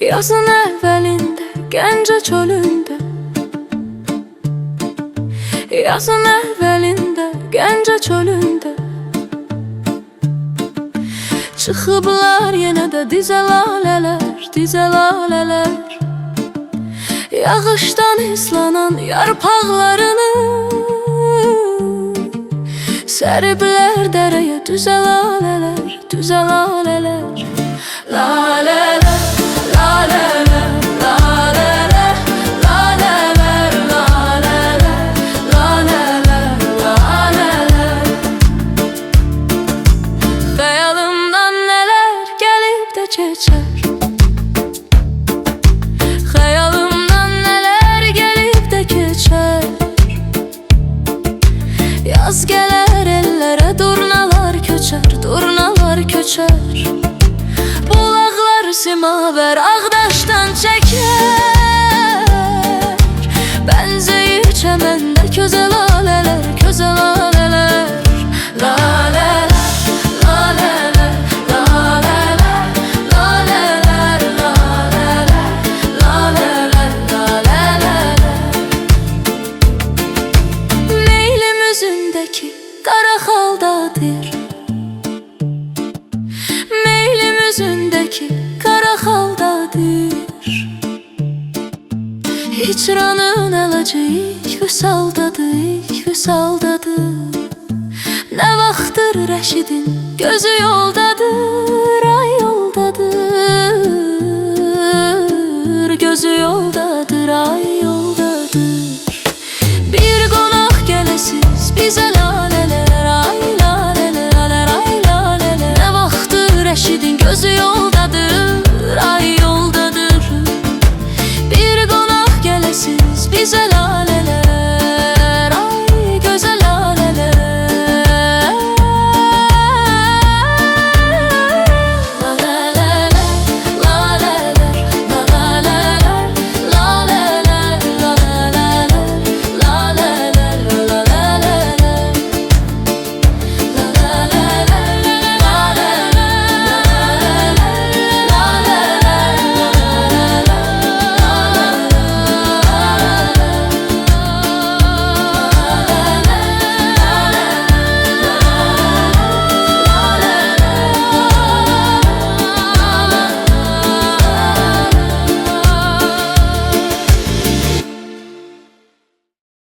Yazın evvelinde, Gəncə çölündə. Yazın evvelinde, Gəncə çölündə. Çıxıblar yenə də dizə lalələr, dizə lalələr. Yağışdan islanan yarpaqlarını səriblər dərəyə, düzə lalələr, düzə lalələr. Lalələr, lalələr, lalələr, lalələr, lalələr, lalələr, lalələr. Xəyalımdan nələr gəlib də keçər, xəyalımdan nələr gəlib də keçər. Yaz gələr ellərə, durnalar köçər, durnalar köçər. Bulaqlar simavər ağdaşdan çəkər. Bənzəyir çəməndə közə lalələr, közə lalələr. Lalələr, lalələr, lalələr, lalələr, lalələr, lalələr, lalələr. Meylim üzündəki qara xaldadır, meylim üzündəki qara xaldadır. Hicranın əlacı ilk vüsaldadır, ilk vüsaldadır. Nə vaxtdır Rəşidin gözü yoldadır, ay yoldadır, gözü yoldadır.